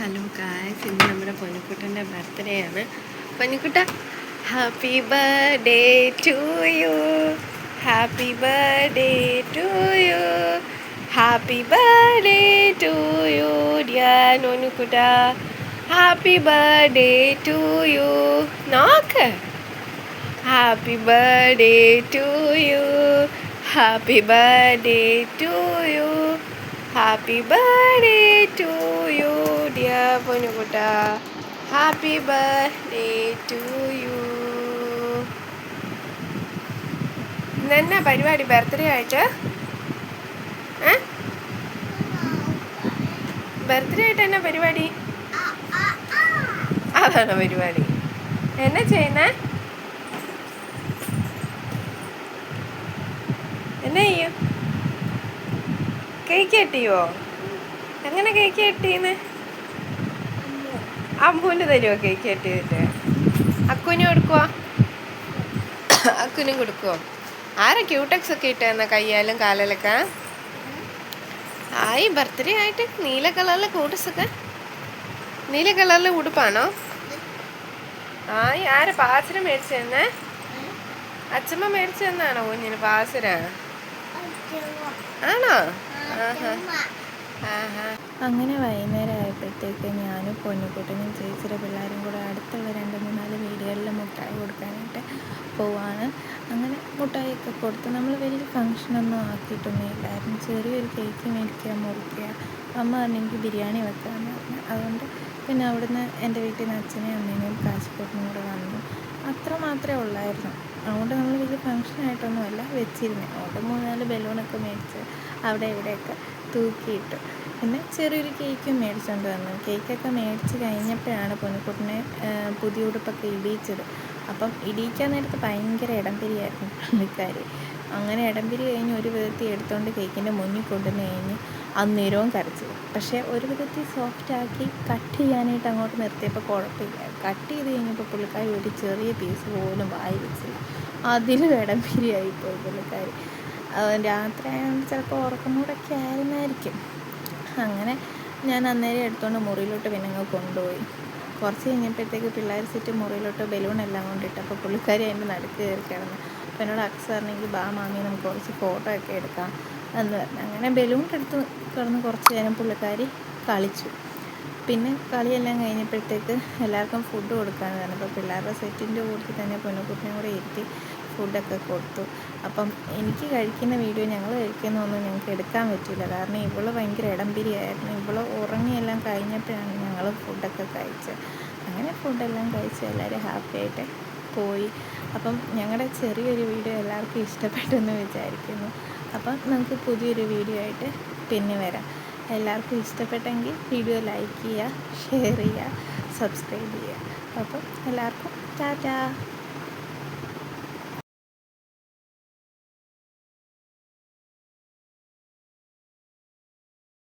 Hello guys, ഇന്ന് നമ്മുടെ പൊന്നിക്കുട്ടൻ്റെ ബർത്ത്ഡേ ആണ്. പൊന്നിക്കുട്ട, happy birthday to you, happy birthday to you, happy birthday to you dear പൊന്നിക്കുട്ട, ഹാപ്പി ബർത്ത്ഡേ ടു യു. നോക്ക്, happy birthday to you, happy birthday to you, happy birthday to you dear പൊന്നുകുട്ട, happy birthday to you. ഇന്നെന്നാ പരിപാടി birthday ആയിട്ട്? Birthday ആയിട്ട് എന്നാ പരിപാടി? അതാണോ പരിപാടി? എന്നാ ചെയ്യുന്നേ? എന്നാ ചെയ്യും? കേക്ക് കെട്ടിയോ? എങ്ങനെ കേക്ക് കെട്ടീന്ന്? അമ്പൂന് തരുമോ കേക്ക് കെട്ടിയിട്ട്? അക്കുവിന് കൊടുക്കുവോ? അക്കുവിനും കൊടുക്കുവോ? ആരാ ക്യൂടെക്സ് ഒക്കെ ഇട്ടെന്ന കയ്യാലും കാലിലൊക്കെ? ആയി ബർത്ത്ഡേ ആയിട്ട് നീല കളറിലെ കൂട്ടസൊക്കെ, നീല കളറിലെ ഉടുപ്പാണോ? ആയി ആരാ പാസര മേടിച്ചു തന്നേ? അച്ഛമ്മ മേടിച്ചു തന്നാണോ കുഞ്ഞിന് പാസര? ആണോ? അങ്ങനെ വൈകുന്നേരം ആയപ്പോഴത്തേക്ക് ഞാനും പൊന്നുകുട്ടനും ചേച്ചിയുടെ പിള്ളേരും കൂടെ അടുത്തുള്ള 2-3 വീടുകളിൽ മുട്ടായി കൊടുക്കാനായിട്ട് പോവാണ്. അങ്ങനെ മുട്ടായിയൊക്കെ കൊടുത്ത് നമ്മൾ വലിയ ഫങ്ഷനൊന്നും ആക്കിയിട്ടൊന്നും ഇല്ലായിരുന്നു. ചെറിയൊരു കേക്ക് മേടിക്കുക, മുറിക്കുക. അമ്മ പറഞ്ഞെങ്കിൽ ബിരിയാണി വെക്കാമെന്ന് പറഞ്ഞു. അതുകൊണ്ട് പിന്നെ അവിടുന്ന് എൻ്റെ വീട്ടിൽ നിന്ന് അച്ഛനെയും അമ്മേനെയും കാശിക്കോട്ടിനും കൂടെ വന്നു. അത്ര മാത്രമേ ഉള്ളായിരുന്നു. അതുകൊണ്ട് നമ്മൾ വലിയ ഫങ്ഷനായിട്ടൊന്നുമല്ല വെച്ചിരുന്നത്. അതുകൊണ്ട് 3-4 ബലൂണൊക്കെ മേടിച്ച് അവിടെ ഇവിടെയൊക്കെ തൂക്കിയിട്ടു. പിന്നെ ചെറിയൊരു കേക്കും മേടിച്ചുകൊണ്ട് വന്നു. കേക്കൊക്കെ മേടിച്ച് കഴിഞ്ഞപ്പോഴാണ് പൊന്നുകുട്ടനെ പുതിയ ഉടുപ്പൊക്കെ ഇടിയിച്ചത്. അപ്പം ഇടിയിക്കാൻ നേരത്ത് ഭയങ്കര ഇടംപിരിയായിരുന്നു പുള്ളിക്കാരി. അങ്ങനെ ഇടംപിരി കഴിഞ്ഞ് ഒരു വിധത്തിൽ എടുത്തുകൊണ്ട് കേക്കിൻ്റെ മുന്നിൽ കൊണ്ടുവന്ന് കഴിഞ്ഞ് അന്നേരവും കരച്ചു. പക്ഷേ ഒരു വിധത്തിൽ സോഫ്റ്റാക്കി കട്ട് ചെയ്യാനായിട്ട് അങ്ങോട്ട് നിർത്തിയപ്പോൾ കുഴപ്പമില്ല. കട്ട് ചെയ്ത് കഴിഞ്ഞപ്പോൾ പുള്ളിക്കാരി ഒരു ചെറിയ പീസ് പോലും വായി വെച്ചില്ല. അതിലും ഇടംപിരിയായിപ്പോയി പുള്ളിക്കാരി. രാത്രി ആയതുകൊണ്ട് ചിലപ്പോൾ ഉറക്കം കൂടൊക്കെ ആയിരുന്നായിരിക്കും. അങ്ങനെ ഞാൻ അന്നേരം എടുത്തുകൊണ്ട് മുറിയിലോട്ട് പിന്നെ അങ്ങ് കൊണ്ടുപോയി. കുറച്ച് കഴിഞ്ഞപ്പോഴത്തേക്ക് പിള്ളേർ സെറ്റ് മുറിയിലോട്ട് ബലൂണെല്ലാം കൊണ്ടിട്ട് അപ്പോൾ പുള്ളിക്കാരി അതിൻ്റെ നടുക്ക് കയറി കിടന്നു. അപ്പോൾ എന്നോട് അക്സ് പറഞ്ഞെങ്കിൽ ബാ മാമി നമുക്ക് കുറച്ച് ഫോട്ടോ ഒക്കെ എടുക്കാം എന്ന് പറഞ്ഞു. അങ്ങനെ ബലൂൺ എടുത്ത് കിടന്ന് കുറച്ച് നേരം പുള്ളിക്കാരി കളിച്ചു. പിന്നെ കളിയെല്ലാം കഴിഞ്ഞപ്പോഴത്തേക്ക് എല്ലാവർക്കും ഫുഡ് കൊടുക്കാമെന്ന് പറഞ്ഞു. അപ്പോൾ പിള്ളേരുടെ സെറ്റിൻ്റെ കൂട്ടത്തിൽ തന്നെ പൊന്നുകുട്ടിനെ കൂടെ ഇരുത്തി ഫുഡൊക്കെ കൊടുത്തു. അപ്പം എനിക്ക് കഴിക്കുന്ന വീഡിയോ ഞങ്ങൾ കഴിക്കുന്നതൊന്നും ഞങ്ങൾക്ക് എടുക്കാൻ പറ്റില്ല. കാരണം ഇവള് ഭയങ്കര ഇടംപിരിയായിരുന്നു. ഇവള് ഉറങ്ങിയെല്ലാം കഴിഞ്ഞപ്പോഴാണ് ഞങ്ങൾ ഫുഡൊക്കെ കഴിച്ചത്. അങ്ങനെ ഫുഡെല്ലാം കഴിച്ച് എല്ലാവരും ഹാപ്പിയായിട്ട് പോയി. അപ്പം ഞങ്ങളുടെ ചെറിയൊരു വീഡിയോ എല്ലാവർക്കും ഇഷ്ടപ്പെട്ടെന്ന് വിചാരിക്കുന്നു. അപ്പം നമുക്ക് പുതിയൊരു വീഡിയോ ആയിട്ട് പിന്നെ വരാം. എല്ലാവർക്കും ഇഷ്ടപ്പെട്ടെങ്കിൽ വീഡിയോ ലൈക്ക് ചെയ്യുക, ഷെയർ ചെയ്യുക, സബ്സ്ക്രൈബ് ചെയ്യുക. അപ്പം എല്ലാവർക്കും ടാറ്റാ.